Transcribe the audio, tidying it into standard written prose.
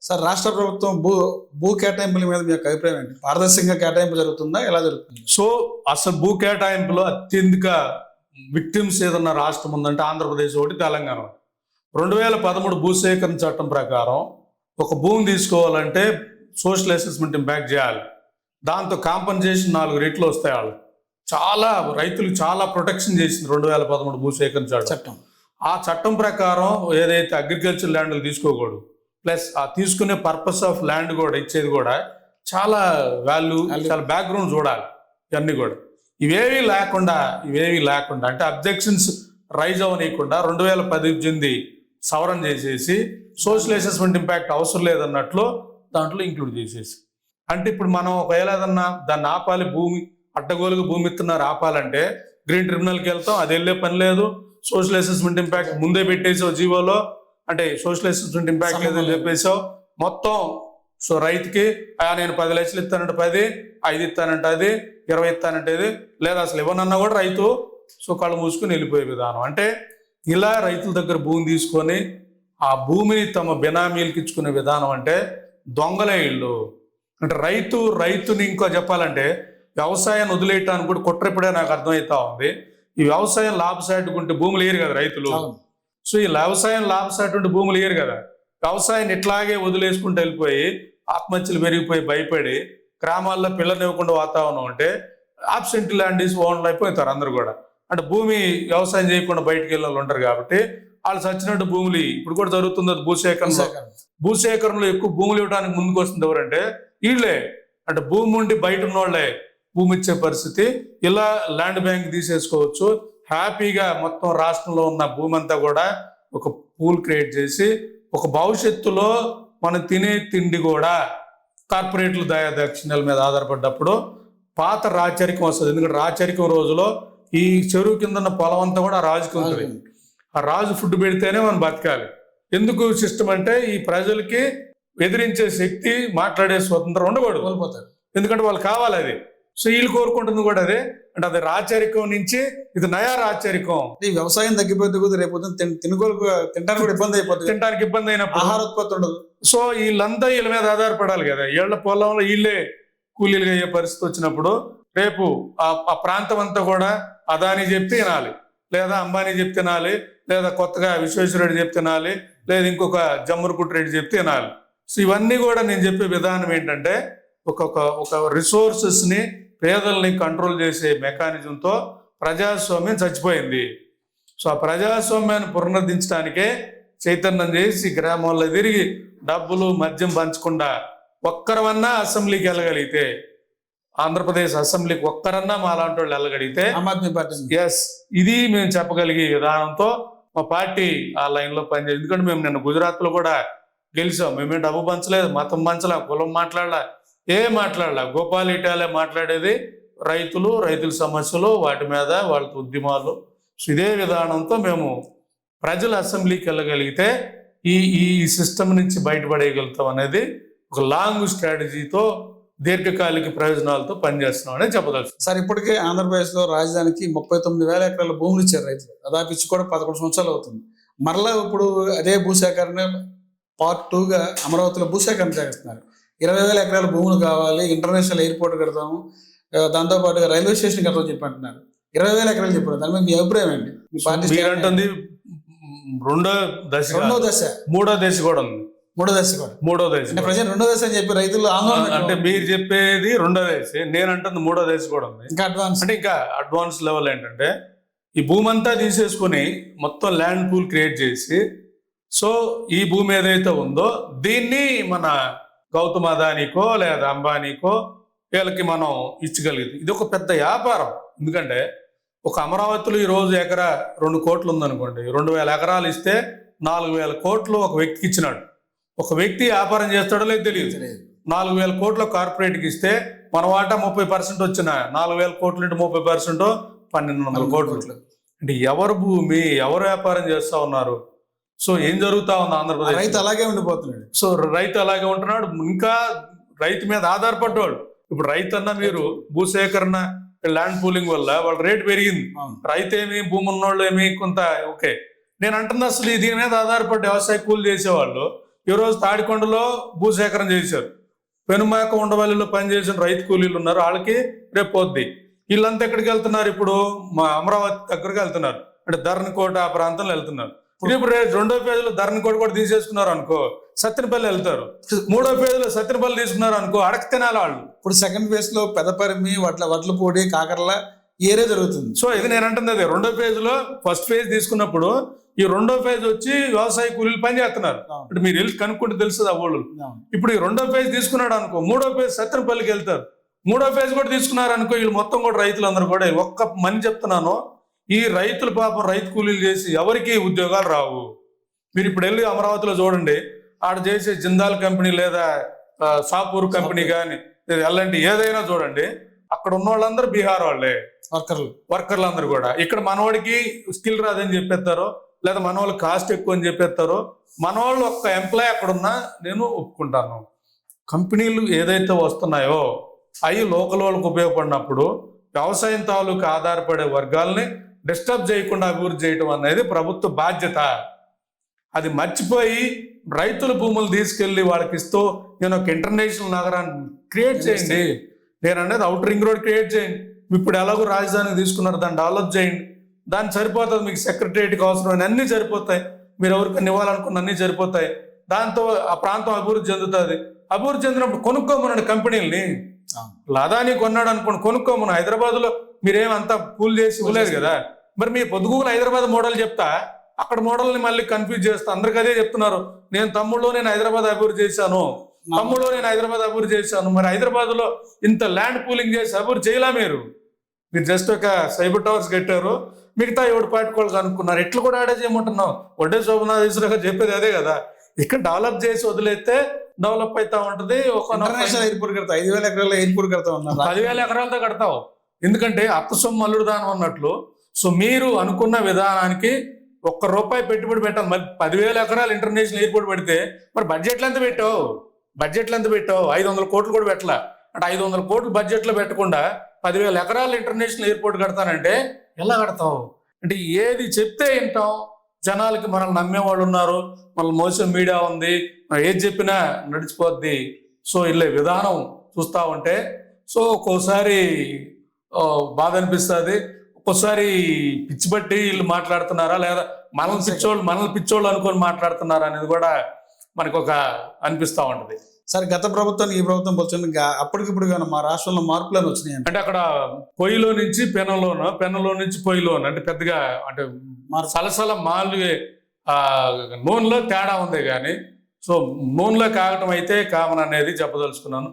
Sir రాష్ట్ర ప్రభుత్వం భూ కేటాయింపుల మీద మీ యొక్క అభిప్రాయం ఏంటి? పారదర్శకంగా కేటాయింపు జరుగుతుందా, ఎలా జరుగుతుంది? సో అసలు భూ కేటాయింపులో అత్యధిక విక్టిమ్స్ ఏదన్నా రాష్ట్రం ఉందంటే ఆంధ్రప్రదేశ్ ఒకటి, తెలంగాణ ఒకటి. 2013 భూసేకరణ చట్టం ప్రకారం ఒక భూమి తీసుకోవాలంటే సోషల్ అసెస్మెంట్ ఇంపాక్ట్ చేయాలి. దాంతో కాంపన్సేషన్ 4 రెట్లు వస్తాయి. వాళ్ళు చాలా రైతులు చాలా ప్రొటెక్షన్ చేసింది 2013 భూసేకరణ చట్టం. ఆ చట్టం ప్రకారం ఏదైతే అగ్రికల్చర్ ల్యాండ్లు తీసుకోకూడదు, ప్లస్ ఆ తీసుకునే పర్పస్ ఆఫ్ ల్యాండ్ కూడా ఇచ్చేది కూడా చాలా వాల్యూ, చాలా బ్యాక్గ్రౌండ్ చూడాలి. ఇవన్నీ కూడా ఇవేవి లేకుండా అంటే అబ్జెక్షన్స్ రైజ్ అవనీయకుండా 2018 సవరణ చేసేసి సోషల్ అసెస్మెంట్ ఇంపాక్ట్ అవసరం లేదన్నట్లు దాంట్లో ఇంక్లూడ్ చేసేసి, అంటే ఇప్పుడు మనం ఒకవేళ ఏదన్నా దాన్ని ఆపాలి, భూమి అడ్డగోలుగా భూమి ఇస్తున్నారు ఆపాలంటే గ్రీన్ ట్రిబ్యునల్కి వెళ్తాం, అది వెళ్ళే పని లేదు. సోషల్ అసెస్మెంట్ ఇంపాక్ట్ ముందే పెట్టేసావు జీవోలో, అంటే సోషల్ అసెస్మెంట్ ఇంపాక్ట్ లేదని చెప్పేసావు మొత్తం. సో రైతుకి నేను 10 లక్షలు ఇస్తానంటే 10, 5 ఇస్తానంటే అది, 20 ఇస్తానంటే ఇది, లేదా అసలు ఇవ్వనన్నా కూడా రైతు సో కళ్ళు మూసుకొని వెళ్ళిపోయే విధానం. అంటే ఇలా రైతుల దగ్గర భూమి తీసుకొని ఆ భూమిని తమ బినామీలకు ఇచ్చుకునే విధానం అంటే దొంగలే ఇళ్ళు. అంటే రైతుని ఇంకో చెప్పాలంటే వ్యవసాయాన్ని వదిలేయటానికి కూడా కుట్రప్పుడే నాకు అర్థమవుతా ఉంది. ఈ వ్యవసాయం లాభసాటికుంటే భూములు ఏరు కదా రైతులు. సో ఈ వ్యవసాయం లాభసాటి భూములు ఏరు కదా, వ్యవసాయాన్ని ఇట్లాగే వదిలేసుకుంటూ వెళ్ళిపోయి ఆత్మహత్యలు పెరిగిపోయి భయపడి గ్రామాల్లో పిల్లనివ్వకుండా వాతావరణం అంటే ఆబ్సెంట్ ల్యాండ్ ఈజ్ ఓన్లు అయిపోతారు అందరు కూడా. అంటే భూమి వ్యవసాయం చేయకుండా బయటకు వెళ్ళిన వాళ్ళు ఉంటారు కాబట్టి వాళ్ళు చచ్చినట్టు భూములు ఇప్పుడు కూడా జరుగుతుంది. అది భూసేకరణలో ఎక్కువ భూములు ఇవ్వడానికి ముందుకు వస్తుంది ఎవరంటే వీళ్ళే. అంటే భూమి ఉండి బయట ఉన్నోళ్లే భూమి ఇచ్చే పరిస్థితి. ఇలా ల్యాండ్ బ్యాంక్ తీసేసుకోవచ్చు హ్యాపీగా. మొత్తం రాష్ట్రంలో ఉన్న భూమి అంతా కూడా ఒక పూల్ క్రియేట్ చేసి ఒక భవిష్యత్తులో మనం తినే తిండి కూడా కార్పొరేట్ల దయాదక్షిణ్యాల మీద ఆధారపడ్డప్పుడు పాత రాచరికం వస్తుంది. ఎందుకంటే రాచరికం రోజులో ఈ చెరువు కింద ఉన్న పొలం అంతా కూడా రాజుకి ఉంటుంది. ఆ రాజు ఫుడ్ పెడితేనే మనం బతకాలి. ఎందుకు సిస్టమ్ అంటే ఈ ప్రజలకి ఎదిరించే శక్తి, మాట్లాడే స్వతంత్రం ఉండకూడదు, కోల్పోతారు. ఎందుకంటే వాళ్ళు కావాలి అది. సో వీళ్ళు కోరుకుంటుంది కూడా అదే. అంటే అది రాచరికం నుంచి ఇది నయా రాచరికం. ఈ వ్యవసాయం తగ్గిపోతే రేపు తినడానికి కూడా ఇబ్బంది అయిపోతుంది. తినడానికి ఇబ్బంది అయినప్పుడు ఆహార ఉత్పత్తి ఉండదు. సో వీళ్ళంతా వీళ్ళ మీద ఆధారపడాలి కదా. వీళ్ళ పొలంలో వీళ్ళే కూలీలుగా అయ్యే పరిస్థితి వచ్చినప్పుడు రేపు ఆ ప్రాంతం అంతా కూడా అదాని చెప్తే తినాలి, లేదా అంబానీ చెప్తే తినాలి, లేదా కొత్తగా విశ్వేశ్వరరెడ్డి చెప్తే తినాలి, లేదా ఇంకొక జమ్మర్కుట్ రెడ్డి చెప్తే తినాలి. సో ఇవన్నీ కూడా నేను చెప్పే విధానం ఏంటంటే ఒక రిసోర్సెస్ ని, పేదల్ని కంట్రోల్ చేసే మెకానిజంతో ప్రజాస్వామ్యం చచ్చిపోయింది. సో ఆ ప్రజాస్వామ్యాన్ని పునరుద్ధరించడానికే చైతన్యం చేసి గ్రామాల్లో తిరిగి డబ్బులు మద్యం పంచకుండా ఒక్కరమన్నా అసెంబ్లీకి వెళ్ళగలిగితే, ఆంధ్రప్రదేశ్ అసెంబ్లీకి ఒక్కరన్నా మా లాంటి వాళ్ళు వెళ్ళగలిగితే ఎస్ ఇది మేము చెప్పగలిగే విధానంతో మా పార్టీ ఆ లైన్లో పనిచేయాలి. ఎందుకంటే మేము నిన్న గుజరాత్లో కూడా గెలిచాం. మేమే డబ్బు పంచలేదు, మతం పంచలే, కులం మాట్లాడలే, మాట్లాడలే. గోపాల్ ఇటాలే మాట్లాడేది రైతుల సమస్యలు, వాటి మీద వాళ్ళ ఉద్యమాలు. సో ఇదే విధానంతో మేము ప్రజల అసెంబ్లీకి వెళ్ళగలిగితే ఈ సిస్టమ్ నుంచి బయటపడేయగలుగుతాం అనేది ఒక లాంగ్ స్ట్రాటజీతో, దీర్ఘకాలిక ప్రయోజనాలతో పనిచేస్తున్నాం అనేది చెప్పదలుచు. సార్ ఇప్పటికే ఆంధ్రప్రదేశ్లో రాజధానికి 39,000 ఎకరాల భూములు ఇచ్చారు రైతులు. దాదాపు ఇచ్చి కూడా 11 సంవత్సరాలు అవుతుంది. మరలా ఇప్పుడు అదే భూసేకరణ పార్ట్ 2గా అమరావతిలో భూసేకరణ చేస్తున్నారు. 20,000 ఎకరాల భూములు కావాలి, ఇంటర్నేషనల్ ఎయిర్పోర్ట్ కడతాము, దాంతోపాటుగా రైల్వే స్టేషన్ కడతామని చెప్పి అంటున్నారు. 20,000 ఎకరాలు చెప్పారు. దాని మీద మీ అభిప్రాయం ఏంటి? మీ పార్టీ అంటుంది రెండో దశ మూడో దశ కూడా ఉంది. మూడో దశ అంటే ప్రజెంట్ రెండో దశ అని చెప్పి రైతులు ఆందోళన. అంటే మీరు చెప్పేది రెండో దశ, నేను అంటుంది మూడో దశ కూడా ఉంది. ఇంకా అడ్వాన్స్, అంటే ఇంకా అడ్వాన్స్ లెవెల్ ఏంటంటే ఈ భూమి అంతా తీసేసుకుని మొత్తం ల్యాండ్ పూల్ క్రియేట్ చేసి, సో ఈ భూమి ఏదైతే ఉందో దీన్ని మన గౌతమ్ అదానీకో లేదా అంబానీకో వీళ్ళకి మనం ఇచ్చగలిగింది. ఇది ఒక పెద్ద వ్యాపారం. ఎందుకంటే ఒక అమరావతిలో ఈరోజు ఎకరా 2 కోట్లు ఉందనుకోండి, 2,000 ఎకరాలు ఇస్తే 4,000 కోట్లు ఒక వ్యక్తికి ఇచ్చినాడు. ఒక వ్యక్తి వ్యాపారం చేస్తాడో లేదు తెలియదు. 4,000 కోట్ల కార్పొరేట్కి ఇస్తే మన వాటా 30% వచ్చిన 4,000 కోట్ల నుండి 30% 1,200 కోట్లు. అంటే ఎవరు భూమి, ఎవరు వ్యాపారం చేస్తా ఉన్నారు? సో ఏం జరుగుతా ఉంది ఆంధ్రప్రదేశ్? రైతు అలాగే ఉండిపోతున్నాడు. సో రైతు అలాగే ఉంటున్నాడు, ఇంకా రైతు మీద ఆధారపడ్డాడు. ఇప్పుడు రైతు అన్న మీరు భూసేకరణ ల్యాండ్ పూలింగ్ వల్ల వాళ్ళ రేటు పెరిగింది. రైతు ఏమి, భూమి ఉన్నోళ్ళు ఏమి కొంత ఓకే. నేను అంటున్నా అసలు దీని మీద ఆధారపడి వ్యవసాయ కూలి చేసేవాళ్ళు ఈరోజు తాడికొండలో భూసేకరణ చేశారు. పెనుమాక ఉండవల్లిలో పనిచేసిన రైతు కూలీలు ఉన్నారు, వాళ్ళకి రేపు పోద్ది. వీళ్ళంతా ఎక్కడికి వెళ్తున్నారు? ఇప్పుడు మా అమరావతి దగ్గరికి వెళ్తున్నారు, అంటే ధరణికోట ఆ ప్రాంతంలో వెళ్తున్నారు. ఇప్పుడు రెండో పేజీలో ధరణికోట కూడా తీసేసుకున్నారు అనుకో, సత్తెనపల్లి వెళ్తారు. మూడో పేజీలో సత్తెనపల్లి తీసుకున్నారు అనుకో, అడక తినాలి వాళ్ళు. ఇప్పుడు సెకండ్ ఫేజ్ లో పెదపరిమి, వడ్లపూడి, కాకర్ల ఏరే జరుగుతుంది. సో ఇది నేను అంటుంది అదే, రెండో పేజీలో ఫస్ట్ ఫేజ్ తీసుకున్నప్పుడు ఈ రెండో ఫేజ్ వచ్చి వ్యవసాయ కూలీలు పని చేస్తున్నారు. అంటే మీరు వెళ్ళి కనుక్కుంటే తెలుస్తుంది ఆ ఊళ్ళు. ఇప్పుడు ఈ రెండో ఫేజ్ తీసుకున్నాడు అనుకో, మూడో ఫేజ్ సత్తెనపల్లికి వెళ్తారు. మూడో ఫేజ్ కూడా తీసుకున్నారు అనుకో, వీళ్ళు మొత్తం కూడా రైతులందరూ కూడా ఒక్క మని చెప్తున్నాను, ఈ రైతులు పాపం రైతు కూలీలు చేసి ఎవరికి ఉద్యోగాలు రావు. మీరు ఇప్పుడు వెళ్ళి అమరావతిలో చూడండి, ఆడ చేసే జిందాల్ కంపెనీ లేదా సాపూర్ కంపెనీ కానీ ఎల్ఎన్టీ ఏదైనా చూడండి, అక్కడ ఉన్న వాళ్ళందరూ బీహార్ వాళ్ళే వర్కర్లు అందరూ కూడా. ఇక్కడ మనవాడికి స్కిల్ రాదని చెప్పేస్తారు, లేదా మన వాళ్ళు కాస్ట్ ఎక్కువ అని చెప్పేస్తారు. మన వాళ్ళు ఒక్క ఎంప్లాయ్ అక్కడ ఉన్నా నేను ఒప్పుకుంటాను. కంపెనీలు ఏదైతే వస్తున్నాయో అవి లోకల్ వాళ్ళకు ఉపయోగపడినప్పుడు వ్యవసాయం తాలూకు ఆధారపడే వర్గాల్ని డిస్టర్బ్ చేయకుండా అభివృద్ధి చేయడం అనేది ప్రభుత్వ బాధ్యత. అది మర్చిపోయి రైతుల భూములు తీసుకెళ్లి వాళ్ళకి ఇస్తూ నేను ఒక ఇంటర్నేషనల్ నగరాన్ని క్రియేట్ చేయండి. నేను అనేది అవుటర్ రింగ్ రోడ్ క్రియేట్ చేయండి. ఇప్పుడు ఎలాగో రాజధాని తీసుకున్నారు, దాన్ని డెవలప్ చేయండి. దాన్ని సరిపోతుంది. మీకు సెక్రటరియట్కి అవసరమైన అన్నీ సరిపోతాయి, మీరు ఎవరికైనా ఇవ్వాలనుకున్న అన్నీ సరిపోతాయి. దాంతో ఆ ప్రాంతం అభివృద్ధి చెందుతుంది. అభివృద్ధి చెందినప్పుడు కొనుక్కోమన్నాడు కంపెనీలని. అదాని కొన్నాడు అనుకోండి, కొనుక్కోమను. హైదరాబాద్లో మీరేమంతా పూల్ చేసి ఇవ్వలేదు కదా. మరి మీ పొద్దుగూలు హైదరాబాద్ మోడల్ చెప్తా, అక్కడ మోడల్ని మళ్ళీ కన్ఫ్యూజ్ చేస్తా. అందరికి అదే చెప్తున్నారు, నేను హైదరాబాద్ అభివృద్ధి చేశాను, నేను హైదరాబాద్ అభివృద్ధి చేశాను. మరి హైదరాబాద్లో ఇంత ల్యాండ్ పూలింగ్ చేసి అభివృద్ధి చేయలే. మీరు జస్ట్ ఒక సైబర్ టవర్స్ కట్టారు, మిగతా ఎవడు పాటుకోళ్ళకి అనుకున్నారు. ఎట్లు కూడా ఆడే చేయమంటున్నావు. వడ్డే శోభనాధీశ్వరగా చెప్పేది అదే కదా. ఇక్కడ డెవలప్ చేసి వదిలేస్తే డెవలప్ అవుతా ఉంటది. ఎయిర్పోర్ట్ కడతా, 5,000 ఎకరాల ఎయిర్పోర్ట్ కడతా ఉన్నారు. 10,000 ఎకరాలతో కడతావు. ఎందుకంటే అత్త సొమ్ము అల్లుడు దానం అన్నట్లు. సో మీరు అనుకున్న విధానానికి ₹1 పెట్టుబడి పెట్టాలి. మరి 10,000 ఎకరాలు ఇంటర్నేషనల్ ఎయిర్పోర్ట్ పెడితే మరి బడ్జెట్లు ఎంత పెట్టావు? 500 కోట్లు కూడా పెట్టలా. అంటే 500 కోట్లు బడ్జెట్లో పెట్టకుండా 10,000 ఎకరాలు ఇంటర్నేషనల్ ఎయిర్పోర్ట్ కడతానంటే ఎలా కడతావు? అంటే ఏది చెప్తే వింటాం. జనాలకి మనల్ని నమ్మేవాళ్ళు ఉన్నారు, మనల్ని మోసం మీడియా ఉంది, ఏది చెప్పినా నడిచిపోద్ది. సో ఇల్లే విధానం చూస్తూ ఉంటే సో ఒక్కోసారి బాధ అనిపిస్తుంది. ఒక్కోసారి పిచ్చి బట్టి వీళ్ళు మాట్లాడుతున్నారా, లేదా మనల్ని పిచ్చోళ్ళు అనుకొని మాట్లాడుతున్నారా అనేది కూడా మనకు ఒక అనిపిస్తూ ఉంటుంది. సరే, గత ప్రభుత్వానికి ఈ ప్రభుత్వం పోల్చుంది, అప్పటికిప్పుడు కానీ మా రాష్ట్రంలో మార్పులను వచ్చినాయి. అంటే అక్కడ పొయ్యిలో నుంచి పెనంలో నుంచి పొయ్యిలోను, అంటే పెద్దగా అంటే సలసల మాలు నూనెలో తేడా ఉంది కానీ సో నూనెలో కాగటం అయితే కామన్ అనేది చెప్పదలుచుకున్నాను.